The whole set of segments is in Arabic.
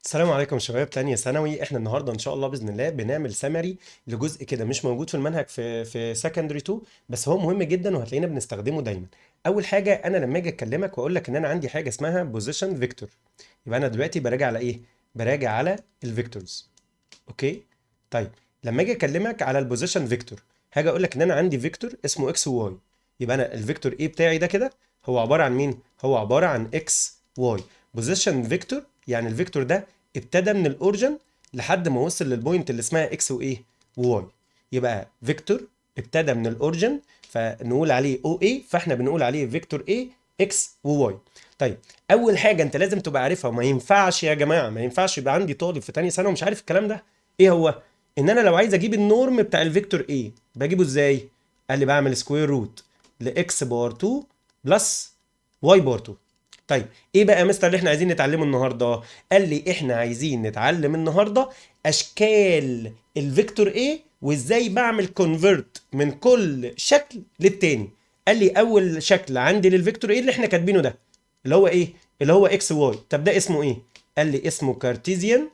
السلام عليكم شباب تانية ثانوي. احنا النهارده ان شاء الله باذن الله بنعمل سمري لجزء كده مش موجود في المنهج في سكندري 2، بس هو مهم جدا وهتلاقينا بنستخدمه دايما. اول حاجه انا لما اجي اكلمك واقول لك ان انا عندي حاجه اسمها بوزيشن فيكتور، يبقى انا دلوقتي براجع على ايه؟ براجع على الفيكتورز. اوكي. طيب لما اجي اكلمك على البوزيشن فيكتور هاجي اقول لك ان انا عندي فيكتور اسمه اكس وواي، يبقى انا الفيكتور ايه بتاعي ده كده هو عباره عن مين؟ هو عباره عن اكس واي. بوزيشن فيكتور يعني الفيكتور ده ابتدى من الاوريجن لحد ما وصل للبوينت اللي اسمها اكس وايه وواي، يبقى فيكتور ابتدى من الاوريجن فنقول عليه او اي، فاحنا بنقول عليه فيكتور ايه اكس وواي. طيب اول حاجه انت لازم تبقى عارفها، وما ينفعش يا جماعه ما ينفعش يبقى عندي طالب في تانية سنه ومش عارف الكلام ده ايه هو، ان انا لو عايز اجيب النورم بتاع الفيكتور ايه بجيبه ازاي؟ قال لي بعمل سكوير روت لاكس باور 2 بلس واي باور 2. طيب ايه بقى يا مستر اللي احنا عايزين نتعلمه النهارده؟ قال لي احنا عايزين نتعلم النهارده اشكال الفيكتور ايه وازاي بعمل كونفرت من كل شكل للتاني. قال لي اول شكل عندي للفيكتور ايه اللي احنا كاتبينه ده اللي هو ايه؟ اللي هو اكس واي. طب ده اسمه ايه؟ قال لي اسمه كارتيزيان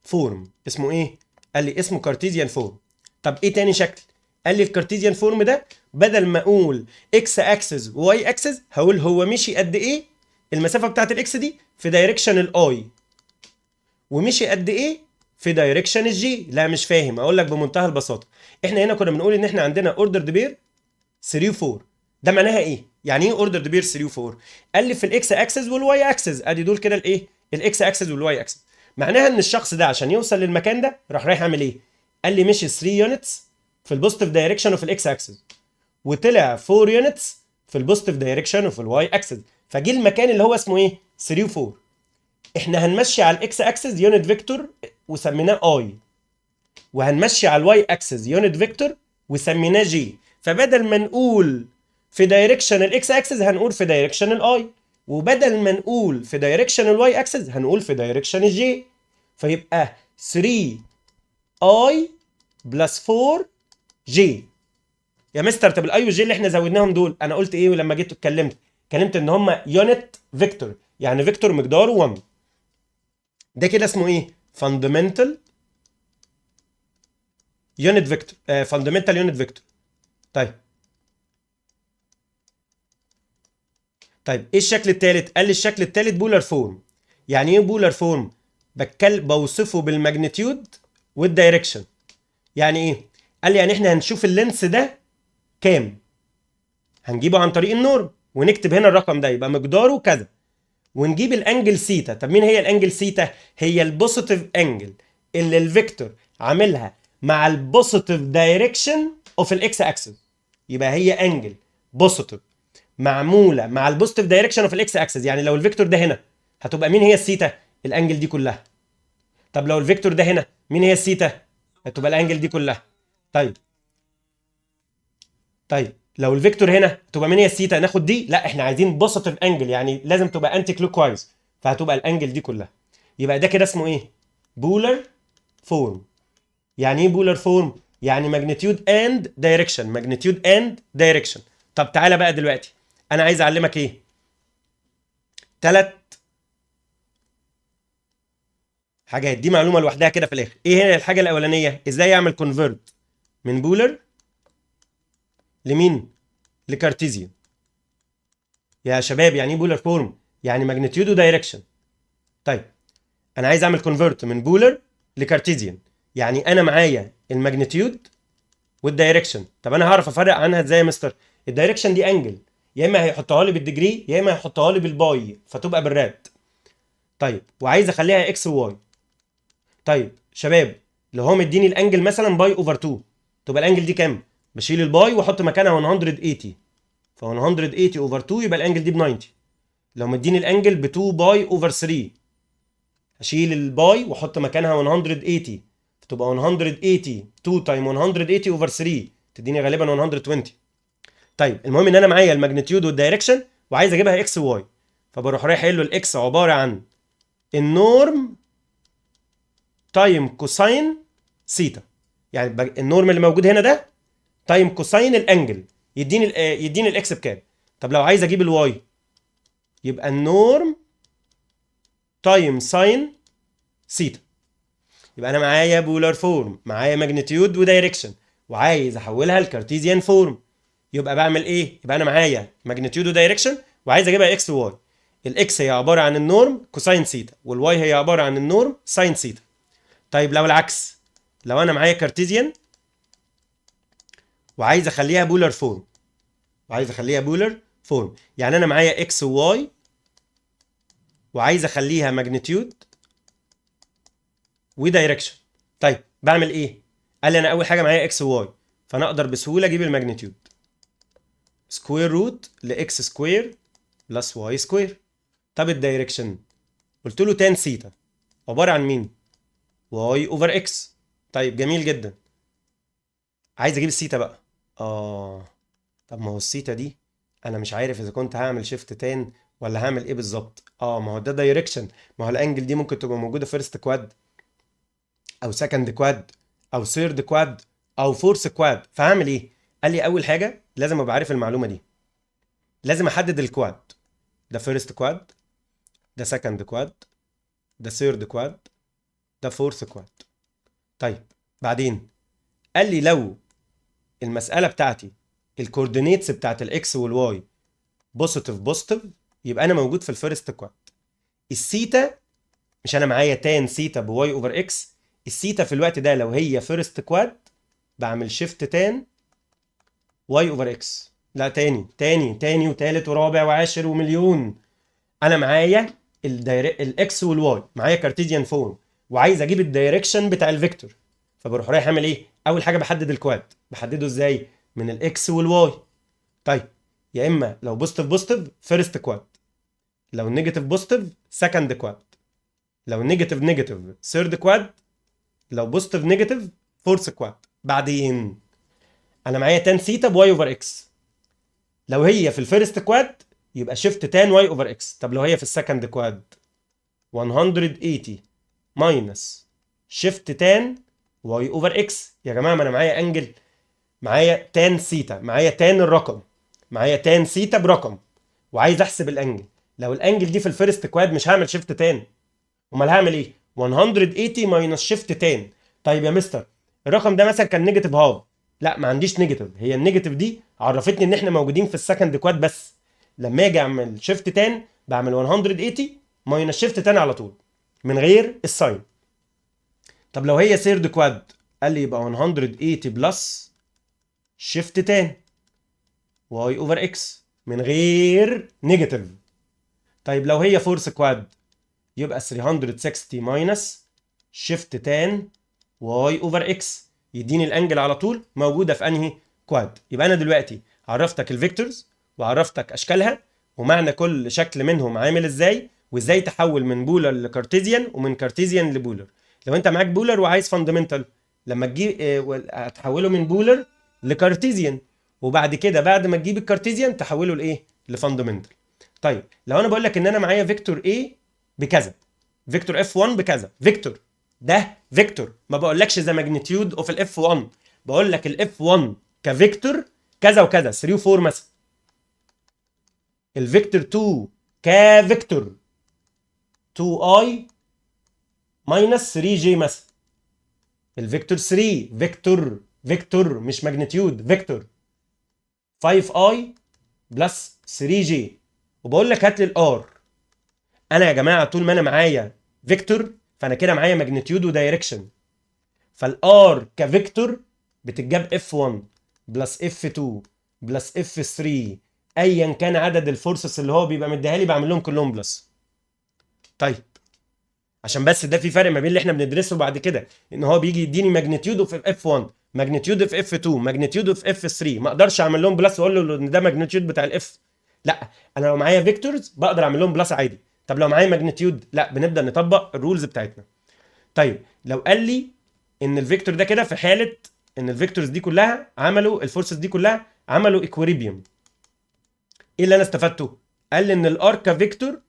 فورم. اسمه ايه؟ قال لي اسمه كارتيزيان فورم. طب ايه تاني شكل؟ قال لي الكارتيزيان فورم ده بدل ما اقول اكس اكسس وواي اكسس هقول هو مشي قد ايه المسافه بتاعت الاكس دي في دايركشن الاي، ومشي قد ايه في دايركشن الجي. لا مش فاهم، اقول لك بمنتهى البساطه. احنا هنا كنا بنقول ان احنا عندنا اوردرد بير 3 و 4. ده معناها ايه؟ يعني ايه اوردرد بير 3 و 4؟ قال لي في الاكس اكسس والواي اكسس، ادي دول كده الايه؟ الاكس اكسس والواي اكسس. معناها ان الشخص ده عشان يوصل للمكان ده رايح يعمل ايه؟ قال لي مشي 3 يونتس في البوزيتيف دايركشن وفي الاكس اكسس، وطلع 4 يونتس في البوزيتيف دايركشن وفي الواي اكسس، فجه المكان اللي هو اسمه ايه؟ 3 و 4. احنا هنمشي على الاكس اكسس يونت فيكتور وسميناه اي، وهنمشي على الواي اكسس يونت فيكتور وسميناه جي. فبدل ما نقول في دايركشن الاكس اكسس هنقول في دايركشن الاي، وبدل ما نقول في دايركشن الواي اكسس هنقول في دايركشن الجي. فيبقى 3 اي بلس 4 جي. يا مستر طب الاي والجي اللي احنا زودناهم دول انا قلت ايه ولما جيت اتكلمت ان هم يونت فيكتور، يعني فيكتور مقداره 1. ده كده اسمه ايه؟ فاندمنتال يونت فيكتور، فاندمنتال يونت فيكتور. طيب طيب ايه الشكل الثالث؟ قال لي الشكل الثالث بولار فورم. يعني ايه بولار فورم؟ بوصفه بالماجنتيود والدايركشن. يعني ايه؟ قال لي يعني احنا هنشوف اللينس ده كام، هنجيبه عن طريق النورم ونكتب هنا الرقم ده يبقى مقداره كذا، ونجيب الانجل سيتا. طب مين هي الانجل سيتا؟ هي البوزيتيف انجل اللي الفيكتور عاملها مع البوزيتيف دايركشن اوف الاكس اكسس. يبقى هي انجل بوزيتيف معموله مع البوزيتيف دايركشن اوف الاكس اكسس. يعني لو الفيكتور ده هنا هتبقى مين هي السيتا؟ الانجل دي كلها. طب لو الفيكتور ده هنا مين هي السيتا؟ هتبقى الانجل دي كلها. طيب طيب لو الفيكتور هنا تبقى مين هي السيتا؟ ناخد دي؟ لا احنا عايزين بوزيتيف انجل، يعني لازم تبقى انتي كلوك وايز، فهتبقى الانجل دي كلها. يبقى ده كده اسمه ايه؟ بولر فورم. يعني ايه بولر فورم؟ يعني ماجنتيود اند دايركشن، ماجنتيود اند دايركشن. طب تعالى بقى دلوقتي انا عايز اعلمك ايه؟ ثلاث حاجات، دي معلومه لوحدها كده في الاخر. ايه هي الحاجه الاولانيه؟ ازاي اعمل كونفرت من بولر لمين؟ لكارتيزيان. يا شباب يعني ايه بولر فورم؟ يعني ماجنتيود ودايركشن. طيب انا عايز اعمل كونفرت من بولر لكارتيزيان، يعني انا معايا الماجنتيود والدايركشن. طب انا هعرف افرق عنها ازاي يا مستر؟ الدايركشن دي انجل، يا اما هيحطها لي بالديجري يا اما هيحطها لي بالباي فتبقى بالراد. طيب وعايز اخليها اكس وواي. طيب شباب لو هو مديني الانجل مثلا باي اوفر 2 تبقى الانجل دي كام؟ بشيل الباي واحط مكانها 180، ف 180 اوفر 2 يبقى الانجل دي ب 90. لو مديني الانجل ب 2 باي اوفر 3 هشيل الباي واحط مكانها 180 فتبقى 180 2 تايم 180 اوفر 3 تديني غالبا 120. طيب المهم ان انا معايا الماجنتيود والدايركشن وعايز اجيبها اكس وواي، فبروح رايح قايل له الاكس عباره عن النورم تايم كوساين سيتا. يعني النورم اللي موجود هنا ده تايم كوساين الانجل يديني يديني الاكس بكام. طب لو عايز اجيب الواي يبقى النورم تايم ساين سيتا. يبقى انا معايا بولار فورم، معايا ماجنتيود ودايركشن، وعايز احولها لكارتيزيان فورم. يبقى بعمل ايه؟ يبقى انا معايا ماجنتيود ودايركشن وعايز اجيبها اكس وواي. الاكس هي عباره عن النورم كوساين سيتا، والواي هي عباره عن النورم ساين سيتا. طيب لو العكس، لو انا معايا كارتيزيان وعايز اخليها بولار فورم، يعني انا معايا اكس وواي وعايز اخليها ماجنتيود ودايركشن. طيب بعمل ايه؟ قال لي انا اول حاجه معايا اكس وواي، فانا اقدر بسهوله اجيب الماجنتيود. سكوير روت لاكس سكوير بلس واي سكوير. طب الدايركشن، قلت له تان سيتا عباره عن مين؟ واي اوفر اكس. طيب جميل جدا. عايز اجيب السيتا بقى. اه طب ما هو السيتا دي انا مش عارف اذا كنت هعمل شيفت تان ولا هعمل ايه بالظبط. ما هو ده دايركشن، ما هو الانجل دي ممكن تبقى موجوده فيرست كواد او سكند كواد او ثيرد كواد او فورث كواد. فهعمل ايه؟ قال لي اول حاجه لازم ابقى عارف المعلومه دي، لازم احدد الكواد. ده فيرست كواد، ده سكند كواد، ده ثيرد كواد، ده فورث كواد. طيب بعدين قال لي لو المساله بتاعتي الكوردينيتس بتاعت الاكس والواي بوزيتيف بوزيتيف، يبقى انا موجود في الفيرست كواد. السيتا، مش انا معايا تان سيتا بواي اوفر اكس، السيتا في الوقت ده لو هي فيرست كواد بعمل شيفت تان واي اوفر اكس. لا تاني وتالت ورابع وعاشر ومليون. انا معايا الاكس والواي، معايا كارتيزيان فورم وعايز اجيب الدايركشن بتاع الفيكتور. فبروح رايح اعمل ايه؟ اول حاجه بحدد الكواد. بحدده ازاي؟ من الاكس والواي. طيب يا اما لو بوزيتيف بوزيتيف فيرست كواد، لو نيجاتيف بوزيتيف سكند كواد، لو نيجاتيف نيجاتيف ثيرد كواد، لو بوزيتيف نيجاتيف فورث كواد. بعدين انا معايا تان ثيتا بواي اوفر اكس. لو هي في الفيرست كواد يبقى شيفت تان واي اوفر اكس. طب لو هي في السكند كواد 180 ماينس شيفت تان واي اوفر اكس. يا جماعه ما انا معايا انجل، معايا تان سيتا، معايا تان الرقم، معايا تان سيتا برقم، وعايز احسب الانجل. لو الانجل دي في الفيرست كواد مش هعمل شيفت تان، امال هعمل ايه؟ 180 ماينس شيفت تان. طيب يا مستر الرقم ده مثلا كان نيجاتيف هاف. لا ما عنديش نيجاتيف، هي النيجاتيف دي عرفتني ان احنا موجودين في السكند كواد بس. لما اجي اعمل شيفت تان بعمل 180 ماينس شيفت تان على طول من غير الساين. طب لو هي سيرد كواد قال لي يبقى 180 بلس شيفت تان واي اوفر اكس من غير نيجاتيف. طيب لو هي فورث كواد يبقى 360 ماينس شيفت تان واي اوفر اكس، يديني الانجل على طول موجوده في انهي كواد. يبقى انا دلوقتي عرفتك الفيكتورز وعرفتك اشكالها ومعنى كل شكل منهم عامل ازاي، وازاي تحول من بولر لكارتيزيان ومن كارتيزيان لبولر. لو انت معاك بولر وعايز فاندمنتال لما تجيب هتحوله من بولر لكارتيزيان، وبعد كده بعد ما تجيب الكارتيزيان تحوله لايه؟ لفاندمنتال. طيب لو انا بقول لك ان انا معايا فيكتور A بكذا، فيكتور F1 بكذا، فيكتور ده فيكتور، ما بقولكش ذا ماجنتيود اوف الاف 1، بقول لك الاف 1 كفيكتور كذا وكذا 3 و4 مثلا. الفيكتور 2 كفيكتور 2i ماينس 3j مثلا. الفيكتور 3 فيكتور مش ماجنتيود، فيكتور 5i بلس 3j. وبقول لك هات لي الار. انا يا جماعه طول ما انا معايا فيكتور فانا كده معايا ماجنتيود ودايركشن. فالار كفيكتور بتتجاب F1 بلس F2 بلس F3 ايا كان عدد الفورسز اللي هو بيبقى مديها لي بعمل لهم كلهم بلس. طيب عشان بس ده في فرق ما بين اللي احنا بندرسه بعد كده ان هو بيجي يديني ماجنتيود اوف F1 ماجنتيود اوف F2 ماجنتيود اوف F3 ما اقدرش اعمل لهم بلس واقول له ان ده ماجنتيود بتاع الاف. لا انا لو معايا فيكتورز بقدر اعمل لهم بلس عادي. طب لو معايا ماجنتيود لا بنبدا نطبق الرولز بتاعتنا. طيب لو قال لي ان الفيكتور ده كده في حاله ان الفيكتورز دي كلها عملوا الفورسز دي كلها عملوا ايكويليبيوم، ايه اللي انا استفدته؟ قال لي ان الاركا فيكتور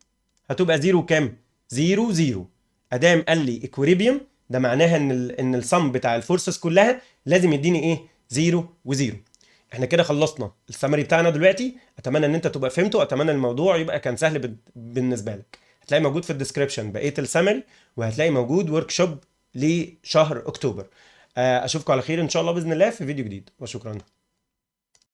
هتبقى زيرو كام؟ زيرو زيرو. ادام قال لي ايكويليبيوم ده معناها ان السم بتاع الفورسز كلها لازم يديني ايه؟ زيرو وزيرو. احنا كده خلصنا السمري بتاعنا دلوقتي. اتمنى ان انت تبقى فهمته، اتمنى الموضوع يبقى كان سهل بالنسبه لك. هتلاقي موجود في الديسكريبشن بقيه السمري، وهتلاقي موجود ورك شوب لشهر اكتوبر. اشوفكم على خير ان شاء الله باذن الله في فيديو جديد، وشكرا.